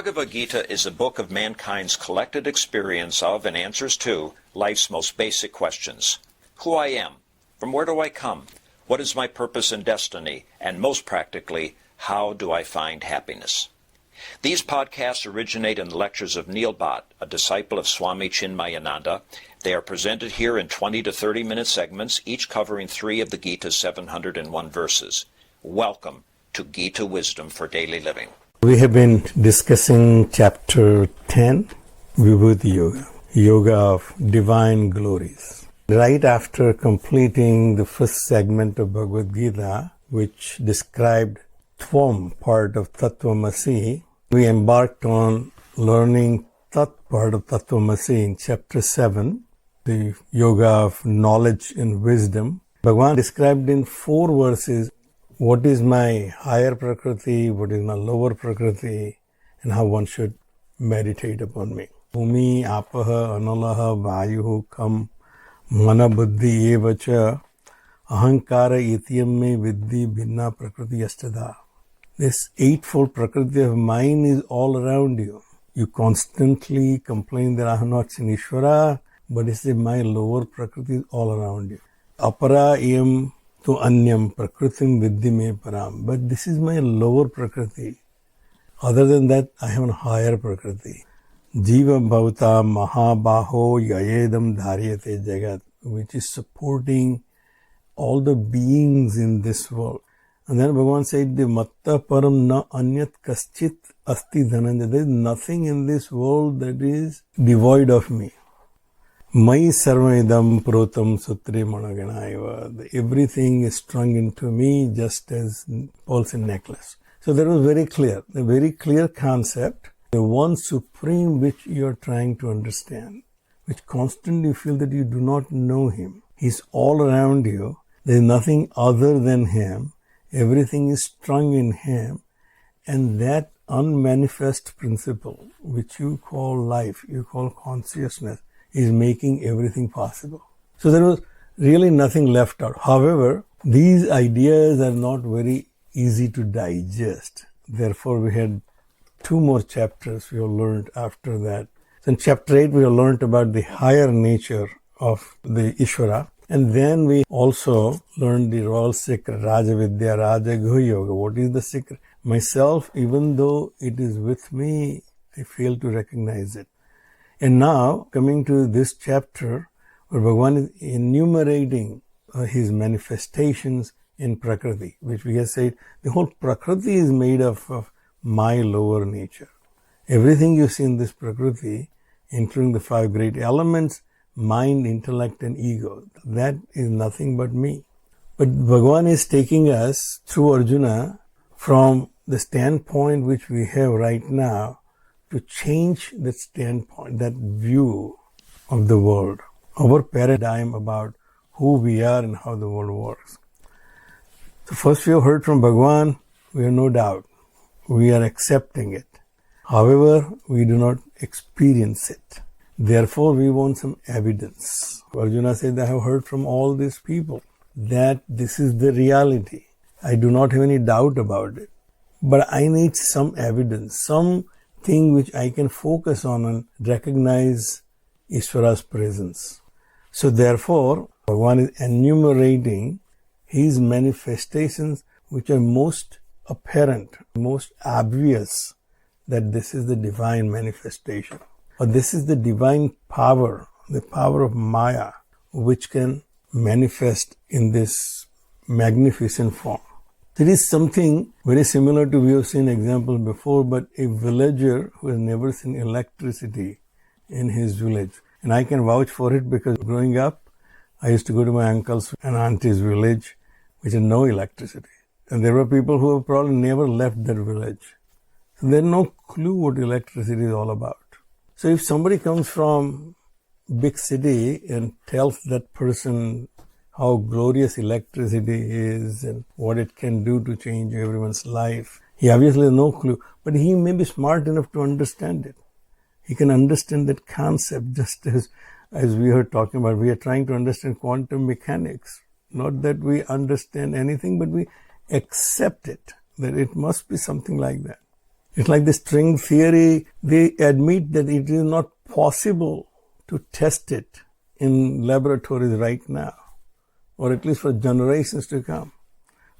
Bhagavad Gita is a book of mankind's collected experience of and answers to life's most basic questions. Who I am, from where do I come, what is my purpose and destiny, and most practically, how do I find happiness? These podcasts originate in the lectures of Neil Bhatt, a disciple of Swami Chinmayananda. They are presented here in 20 to 30-minute segments, each covering 3 of the Gita's 701 verses. Welcome to Gita Wisdom for Daily Living. We have been discussing chapter 10, Vibhuti Yoga, Yoga of Divine Glories. Right after completing the first segment of Bhagavad Gita, which described Tvam part of Tattvamasi, we embarked on learning Tat part of Tattvamasi in chapter 7, the Yoga of Knowledge and Wisdom. Bhagavan described in 4 verses what is my higher Prakriti, what is my lower Prakriti, and how one should meditate upon me. Bhumi, apaha, analaha, vayuhu, kam, mana buddhi, evacha, ahankara, ityam me viddhi, bhinna prakriti yastada. This eightfold Prakriti of mine is all around you. You constantly complain that I have not seen Ishvara, but it's my lower Prakriti is all around you. Apara iyam to anyam prakritim viddhi me param. But this is my lower Prakriti. Other than that, I have a higher Prakriti. Jiva bhavata mahabaho yayedam dharyate jagat, which is supporting all the beings in this world. And then Bhagavan said, the matta param na anyat kaschit asti dhananjaya. There is nothing in this world that is devoid of me. Mai sarvaidam protam sutre managanaiva. Everything is strung into me just as pearls in necklace. So that was very clear. A very clear concept. The one supreme which you are trying to understand, which constantly you feel that you do not know him. He's all around you. There is nothing other than him. Everything is strung in him. And that unmanifest principle, which you call life, you call consciousness, is making everything possible. So there was really nothing left out. However, these ideas are not very easy to digest. Therefore, we had 2 more chapters we have learned after that. So in chapter 8, we have learned about the higher nature of the Ishvara. And then we also learned the royal secret, Raja Vidya, Raja Guha Yoga. What is the secret? Myself, even though it is with me, I fail to recognize it. And now, coming to this chapter, where Bhagavan is enumerating his manifestations in Prakriti, which we have said, the whole Prakriti is made of my lower nature. Everything you see in this Prakriti, including the 5 great elements, mind, intellect, and ego, that is nothing but me. But Bhagavan is taking us through Arjuna from the standpoint which we have right now to change that standpoint, that view of the world, our paradigm about who we are and how the world works. So first we have heard from Bhagavan, we have no doubt. We are accepting it. However, we do not experience it. Therefore, we want some evidence. Arjuna said, I have heard from all these people that this is the reality. I do not have any doubt about it. But I need some evidence, something which I can focus on and recognize Ishvara's presence. So therefore, one is enumerating his manifestations which are most apparent, most obvious that this is the divine manifestation. Or this is the divine power, the power of Maya, which can manifest in this magnificent form. There is something very similar to, we have seen examples before, but a villager who has never seen electricity in his village. And I can vouch for it because growing up, I used to go to my uncle's and auntie's village, which had no electricity. And there were people who have probably never left their village. So they had no clue what electricity is all about. So if somebody comes from big city and tells that person how glorious electricity is and what it can do to change everyone's life, he obviously has no clue, but he may be smart enough to understand it. He can understand that concept just as we are talking about. We are trying to understand quantum mechanics. Not that we understand anything, but we accept it, that it must be something like that. It's like the string theory. They admit that it is not possible to test it in laboratories right now, or at least for generations to come.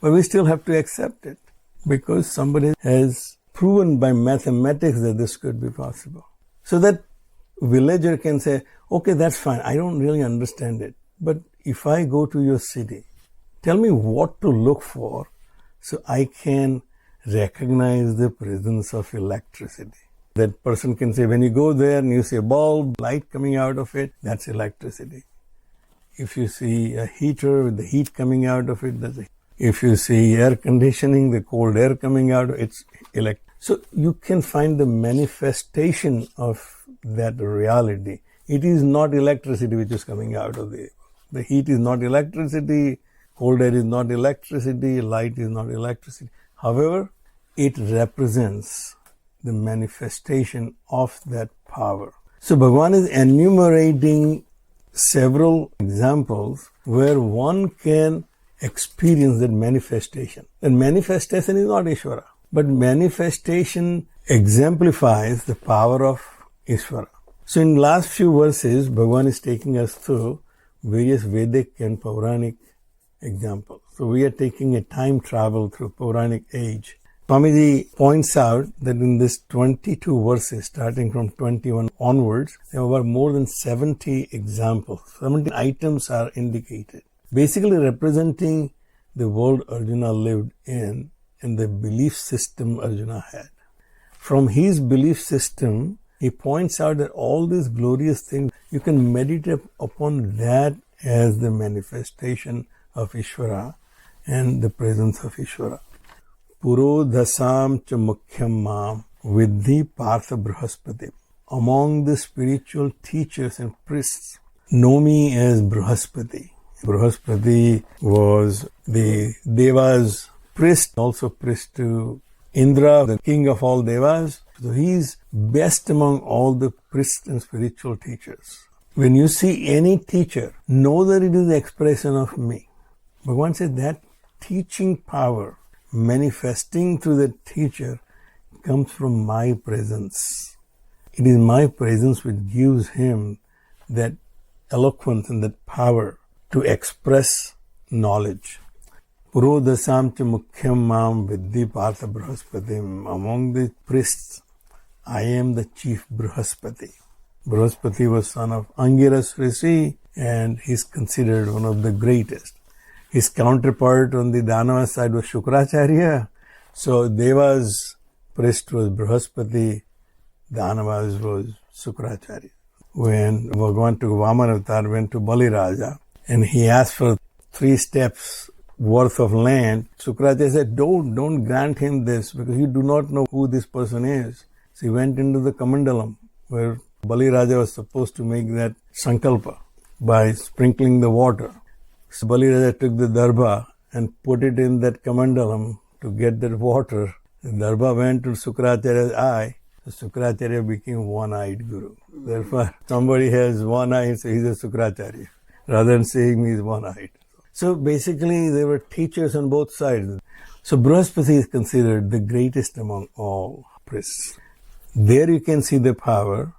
But we still have to accept it because somebody has proven by mathematics that this could be possible. So that villager can say, okay, that's fine. I don't really understand it. But if I go to your city, tell me what to look for so I can recognize the presence of electricity. That person can say, when you go there and you see a bulb, light coming out of it, that's electricity. If you see a heater with the heat coming out of it, that's if you see air conditioning, the cold air coming out, it's electricity. So you can find the manifestation of that reality. It is not electricity which is coming out of the heat is not electricity, cold air is not electricity, light is not electricity. However, it represents the manifestation of that power. So Bhagavan is enumerating several examples where one can experience that manifestation. And manifestation is not Ishvara, but manifestation exemplifies the power of Ishvara. So in last few verses, Bhagavan is taking us through various Vedic and Puranic examples. So we are taking a time travel through Puranic age. Swamiji points out that in this 22 verses, starting from 21 onwards, there were more than 70 examples. 70 items are indicated, basically representing the world Arjuna lived in and the belief system Arjuna had. From his belief system, he points out that all these glorious things, you can meditate upon that as the manifestation of Ishvara and the presence of Ishvara. Puro dasam cha mukhyam mam vidhi partha Brihaspati. Among the spiritual teachers and priests, know me as Brihaspati. Brihaspati was the Devas' priest, also priest to Indra, the king of all Devas. So he is best among all the priests and spiritual teachers. When you see any teacher, know that it is the expression of me. Bhagavan said that teaching power manifesting through the teacher comes from my presence. It is my presence which gives him that eloquence and that power to express knowledge. Puro dasam cha mukhyam mam vidhi partha Brihaspatim. Among the priests, I am the chief Brihaspati. Brihaspati was son of Angiras Rishi and he is considered one of the greatest. His counterpart on the Danava side was Shukracharya. So Deva's priest was Brihaspati, Danava's was Shukracharya. When Bhagavan took Vaman Avatar, went to Bali Raja and he asked for 3 steps worth of land, Shukracharya said, don't grant him this because you do not know who this person is. So he went into the Kamandalam where Bali Raja was supposed to make that sankalpa by sprinkling the water. So Bali Raja took the darbha and put it in that kamandalam to get that water. The darbha went to Shukracharya's eye. So Shukracharya became one-eyed guru. Therefore, somebody has one eye, so he's a Shukracharya, rather than saying he's one-eyed. So basically, there were teachers on both sides. So Brihaspati is considered the greatest among all priests. There you can see the power,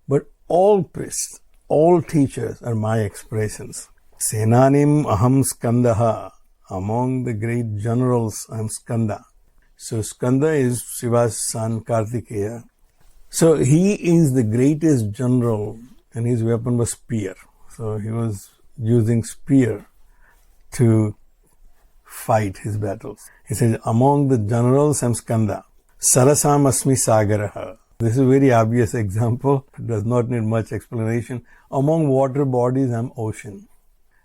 but all priests, all teachers are my expressions. Senanim aham skandaha. Among the great generals, I am Skanda. So Skanda is Shiva's son, Kartikeya. So he is the greatest general and his weapon was spear. So he was using spear to fight his battles. He says, among the generals, I am Skanda. Sarasam asmi sagaraha. This is a very obvious example. It does not need much explanation. Among water bodies, I am ocean.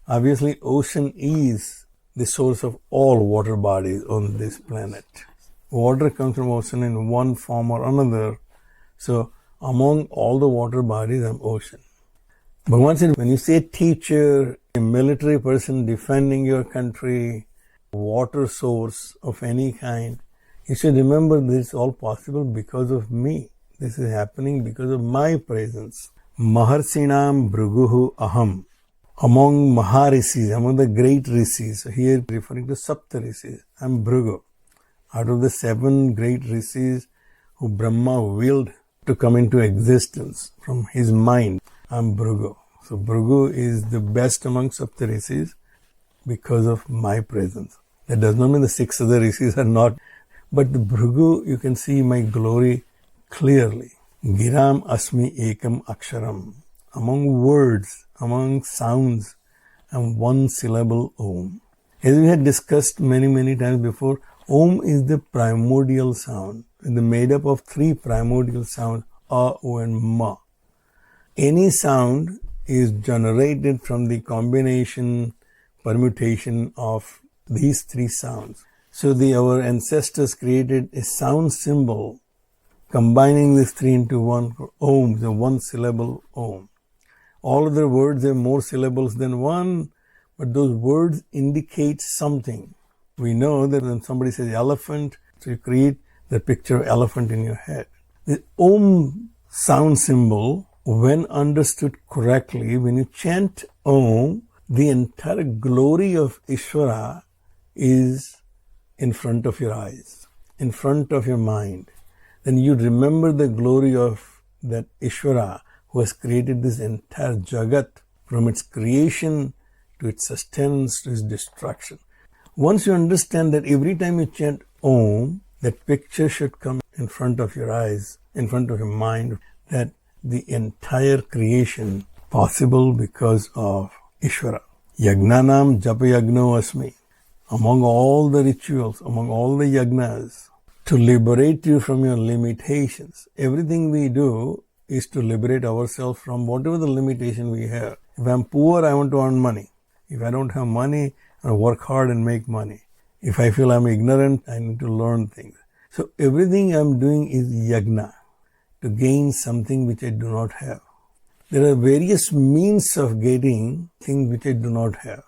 Obviously, ocean is the source of all water bodies on this planet. Water comes from ocean in one form or another. So, among all the water bodies, I'm ocean. Bhagavan said, when you say teacher, a military person defending your country, water source of any kind, you should remember this is all possible because of me. This is happening because of my presence. Maharsinam Bhruguhu Aham. Among Maharishis, among the great rishis, here referring to Sapta rishis, I am Bhrigu. Out of the 7 great rishis, who Brahma willed to come into existence from his mind. I'm Bhrigu. So Bhrigu is the best amongst Saptarishis because of my presence. That does not mean the 6 other rishis are not, but the Bhrigu, you can see my glory clearly. Giram asmi ekam aksharam. Among words, among sounds, and one syllable Om. As we had discussed many times before, Om is the primordial sound. It's made up of 3 primordial sounds, A, O and Ma. Any sound is generated from the combination, permutation of these 3 sounds. So our ancestors created a sound symbol combining these 3 into one, Om, the one syllable Om. All other words have more syllables than one, but those words indicate something. We know that when somebody says elephant, so you create the picture of elephant in your head. The Om sound symbol, when understood correctly, when you chant Om, the entire glory of Ishvara is in front of your eyes, in front of your mind. Then you remember the glory of that Ishvara who has created this entire Jagat from its creation to its sustenance to its destruction. Once you understand that every time you chant Om, that picture should come in front of your eyes, in front of your mind, that the entire creation possible because of Ishvara. Yagnanam Japa Yagno Asmi. Among all the rituals, among all the yagnas, to liberate you from your limitations. Everything we do is to liberate ourselves from whatever the limitation we have. If I'm poor, I want to earn money. If I don't have money, I work hard and make money. If I feel I'm ignorant, I need to learn things. So everything I'm doing is yagna, to gain something which I do not have. There are various means of getting things which I do not have,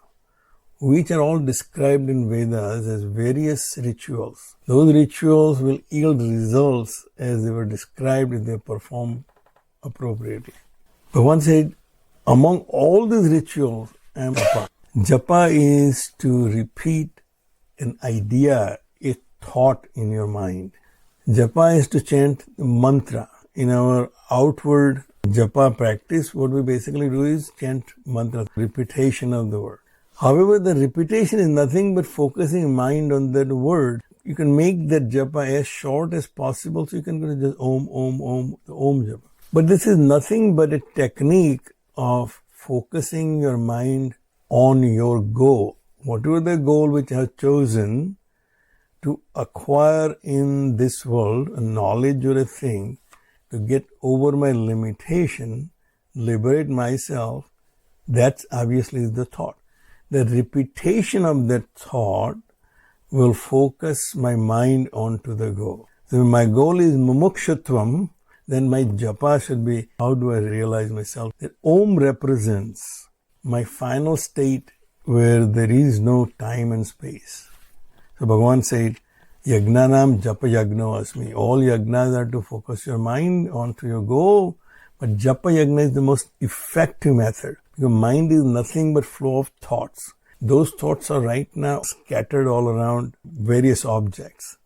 which are all described in Vedas as various rituals. Those rituals will yield results as they were described if they are performed appropriately. But one said, among all these rituals, I am Japa. Japa is to repeat an idea, a thought in your mind. Japa is to chant the mantra. In our outward Japa practice, what we basically do is chant mantra, repetition of the word. However, the repetition is nothing but focusing mind on that word. You can make that japa as short as possible, so you can go to just Om, Om, Om, the Om japa. But this is nothing but a technique of focusing your mind on your goal. Whatever the goal which I have chosen to acquire in this world, a knowledge or a thing, to get over my limitation, liberate myself, that's obviously the thought. The repetition of that thought will focus my mind onto the goal. So if my goal is mumukshutvam, then my japa should be, how do I realize myself? That Om represents my final state where there is no time and space. So Bhagavan said, Yagnanam Japa Yagno Asmi. All yagnas are to focus your mind onto your goal, but Japa Yagna is the most effective method. Because mind is nothing but flow of thoughts. Those thoughts are right now scattered all around various objects.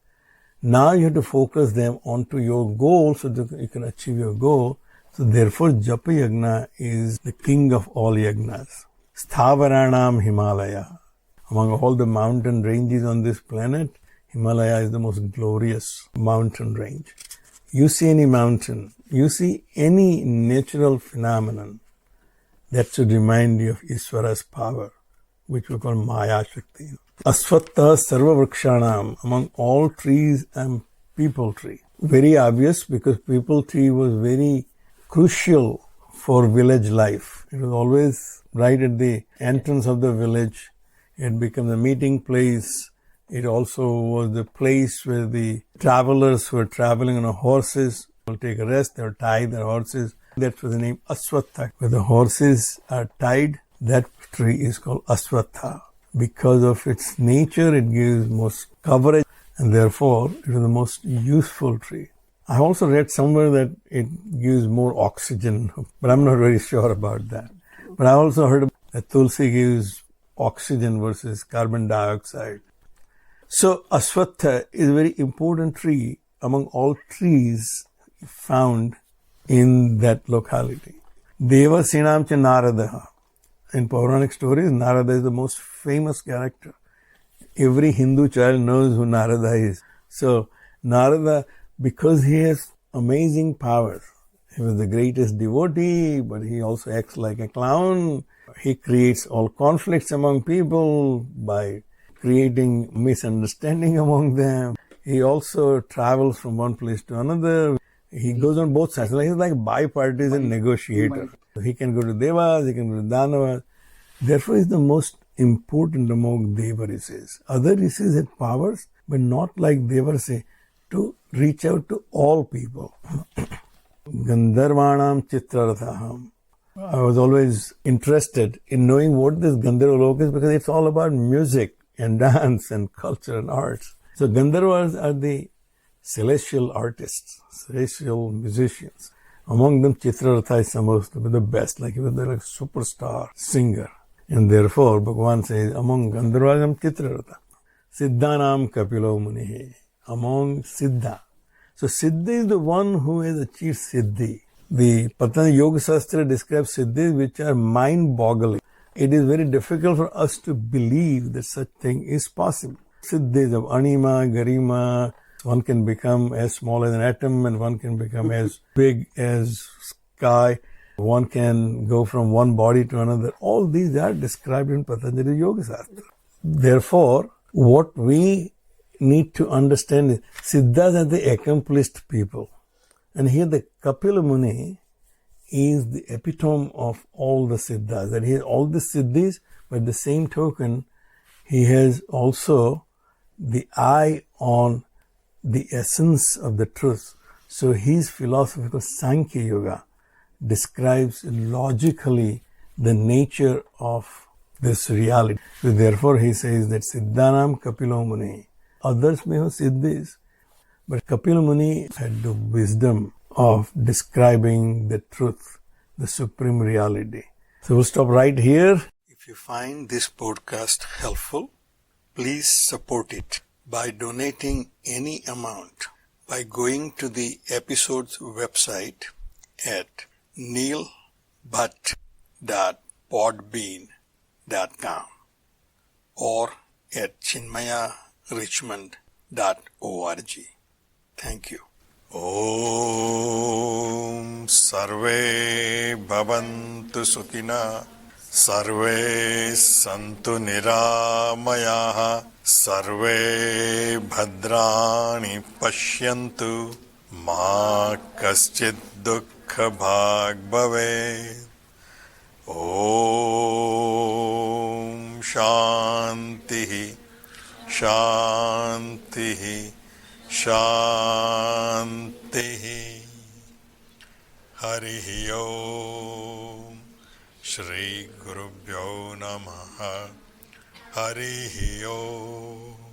Now you have to focus them onto your goal so that you can achieve your goal. So therefore Japa Yagna is the king of all yagnas. Sthavaranam Himalaya. Among all the mountain ranges on this planet, Himalaya is the most glorious mountain range. You see any mountain, you see any natural phenomenon, that should remind you of Ishvara's power, which we call Maya Shakti. Asvattha Sarva Vrikshanam, among all trees and peepal tree. Very obvious because peepal tree was very crucial for village life. It was always right at the entrance of the village. It had become the meeting place. It also was the place where the travelers who were traveling on horses will take a rest. They will tie their horses. That's where the name Asvatha. Where the horses are tied, that tree is called Asvatha. Because of its nature, it gives most coverage and therefore it is the most useful tree. I also read somewhere that it gives more oxygen, but I'm not very sure about that. But I also heard that Tulsi gives oxygen versus carbon dioxide. So Asvatha is a very important tree among all trees found in that locality. Deva Sinam cha Naradaha. In Puranic stories, Narada is the most famous character. Every Hindu child knows who Narada is. So, Narada, because he has amazing powers, he was the greatest devotee, but he also acts like a clown. He creates all conflicts among people by creating misunderstanding among them. He also travels from one place to another. He goes on both sides. He's like bipartisan negotiator. He can go to Devas, he can go to Danavas. Therefore, he's the most important among Deva rishis. Other rishis had powers, but not like Deva Rishi, to reach out to all people. Gandharvanam Chitrarathaham. I was always interested in knowing what this Gandharva Lok is because it's all about music and dance and culture and arts. So Gandharvas are the celestial artists, celestial musicians. Among them, Chitraratha is supposed to be the best, like he was like a superstar singer. And therefore, Bhagavan says, among Gandharvas, Chitraratha. Siddhanam Kapilo Munihi. Among Siddha. So Siddhi is the one who has achieved Siddhi. The Patanjali Yoga Shastra describes Siddhis which are mind-boggling. It is very difficult for us to believe that such thing is possible. Siddhis of Anima, Garima, one can become as small as an atom and one can become as big as sky. One can go from one body to another. All these are described in Patanjali Yoga Shastra. Therefore, what we need to understand is Siddhas are the accomplished people. And here the Kapila Muni is the epitome of all the Siddhas. That he has all the Siddhis, but at the same token, he has also the eye on the essence of the truth. So his philosophy called Sankhya Yoga describes logically the nature of this reality. So therefore he says that Siddhanam Kapilo Muni. Others may have Siddhis, but Kapila Muni had the wisdom of describing the truth, the supreme reality. So we'll stop right here. If you find this podcast helpful, please support it by donating any amount by going to the episode's website at neilbhatt.podbean.com or at chinmayarichmond.org. Thank you. Om Sarve Bhavantu Sukhina Sarve Santu Niramayaha Sarve Bhadrani Pashyantu Ma Kaschid Dukkha Bhag Bhave. Om Shantihi Shantihi Shantihi. Harihi Om. Shri Gurubhyo Namaha. Harihi Om.